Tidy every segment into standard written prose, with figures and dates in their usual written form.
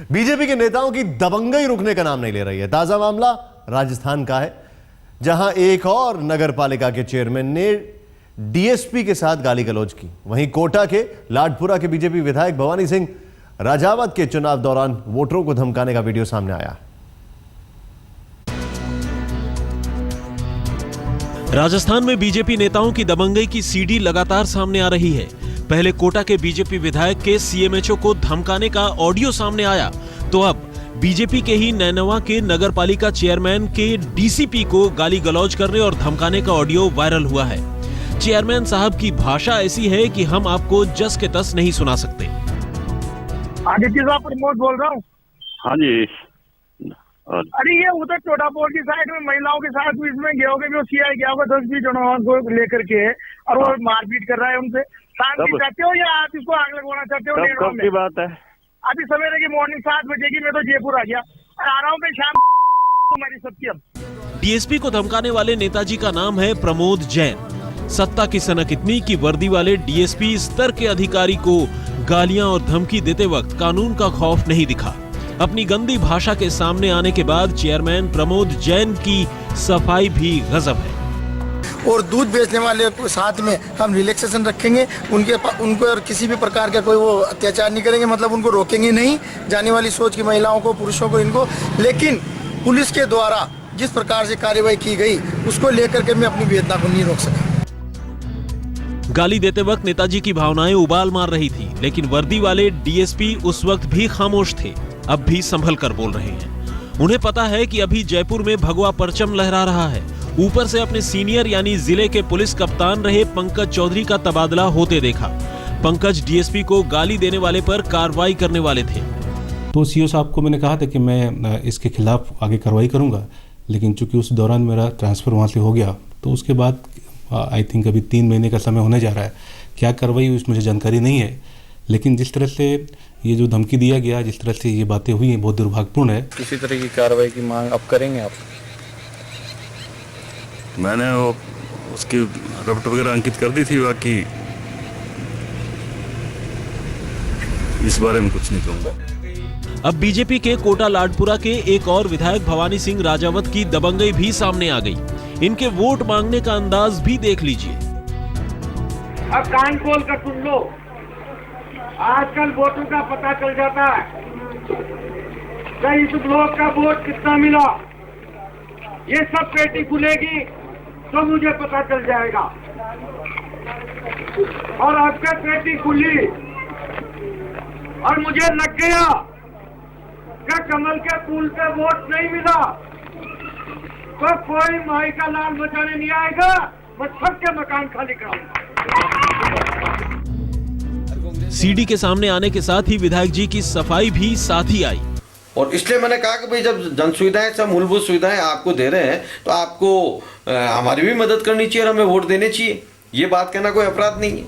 BJP के नेताओं की दबंगई रुकने का नाम नहीं ले रही है। ताजा मामला राजस्थान का है, जहां एक और नगर पालिका के चेयरमैन ने डीएसपी के साथ गाली गलौज की। वहीं कोटा के लाडपुरा के बीजेपी विधायक भवानी सिंह राजावत के चुनाव दौरान वोटरों को धमकाने का वीडियो सामने आया। राजस्थान में बीजेपी नेताओं की दबंगई की सीडी लगातार सामने आ रही है। पहले कोटा के बीजेपी विधायक के सीएमएचओ को धमकाने का ऑडियो सामने आया, तो अब बीजेपी के ही नैनवा के नगर पालिका चेयरमैन के डीसीपी को गाली गलौज करने और धमकाने का ऑडियो वायरल हुआ है। चेयरमैन साहब की भाषा ऐसी है कि हम आपको जस के तस नहीं सुना सकते। आदित्य साहब प्रमोद बोल रहा हूँ। हाँ जी। अरे ये उधर चोटापोल की साइड में महिलाओं के साथ इसमें गया होगा, जो सीआई गया होगा 10-20 जनों को लेकर के, और वो मारपीट कर रहा है उनसे। शांति चाहते हो या आप इसको आग लगवाना चाहते हो? कब की बात है? अभी सवेरे की मॉर्निंग 7 बजे की। मैं तो जयपुर आ गया और आ रहा हूँ मैं शाम तुम्हारी सबकी। अब डीएसपी को धमकाने वाले नेताजी का नाम है प्रमोद जैन। सत्ता की सनक इतनी कि वर्दी वाले डीएसपी स्तर के अधिकारी को गालियां और धमकी देते वक्त कानून का खौफ नहीं दिखा। अपनी गंदी भाषा के सामने आने के बाद चेयरमैन प्रमोद जैन की सफाई भी गजब है। और दूध बेचने वाले को साथ में हम रिलैक्सेशन रखेंगे, उनको और किसी भी प्रकार का कोई वो अत्याचार नहीं करेंगे, मतलब उनको रोकेंगे नहीं। जाने वाली सोच की महिलाओं को, पुरुषों को, इनको। लेकिन पुलिस के द्वारा जिस प्रकार से कार्रवाई की गई उसको लेकर के मैं अपनी वेदना को नहीं रोक सका। गाली देते वक्त नेताजी की भावनाएं उबाल मार रही थी, लेकिन वर्दी वाले डीएसपी उस वक्त भी खामोश थे। अब भी संभल कर बोल रहे हैं। उन्हें पता है कि अभी जयपुर में भगवा परचम लहरा रहा है। ऊपर से अपने सीनियर यानी जिले के पुलिस कप्तान रहे पंकज चौधरी का तबादला होते देखा। पंकज डीएसपी को गाली देने वाले पर कार्रवाई करने वाले थे। तो सीओ साहब को मैंने कहा था कि मैं इसके खिलाफ आगे कार्रवाई करूंगा, लेकिन चूंकि उस दौरान मेरा ट्रांसफर वहां से हो गया, तो उसके बाद आई थिंक अभी 3 महीने का समय होने जा रहा है। क्या कार्रवाई हुई मुझे जानकारी नहीं है, लेकिन जिस तरह से ये जो धमकी दिया गया, जिस तरह से ये बातें हुई हैं, बहुत दुर्भाग्यपूर्ण है। किसी तरह की कार्रवाई की मांग अब करेंगे आप? मैंने वो उसकी रिपोर्ट वगैरह अंकित कर दी थी, बाकी इस बारे में कुछ नहीं कहूँगा। अब बीजेपी के कोटा लाडपुरा के एक और विधायक भवानी सिंह राजावत की दबंगई भी सामने आ गई। इनके वोट मांगने का अंदाज भी देख लीजिए। अब कान खोल कर सुन लो, आजकल वोटों का पता चल जाता है कि इस ब्लॉक का वोट कितना मिला। ये सब पेटी खुलेगी तो मुझे पता चल जाएगा। और आपका पेटी खुली और मुझे लग गया कि कमल के पुल पे वोट नहीं मिला, तो कोई माई का लाल बचाने नहीं आएगा। मैं सबके मकान खाली कराऊंगा। सीडी के सामने आने के साथ ही विधायक जी की सफाई भी साथ ही आई। और इसलिए मैंने कहा कि भाई जब जन सुविधाएं, सब मूलभूत सुविधाएं आपको दे रहे हैं, तो आपको हमारी भी मदद करनी चाहिए और हमें वोट देने चाहिए। ये बात कहना कोई अपराध नहीं है।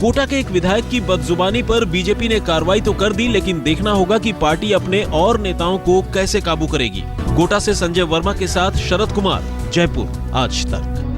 कोटा के एक विधायक की बदजुबानी पर बीजेपी ने कार्रवाई तो कर दी, लेकिन देखना होगा कि पार्टी अपने और नेताओं को कैसे काबू करेगी। कोटा से संजय वर्मा के साथ शरद कुमार, जयपुर आज तक।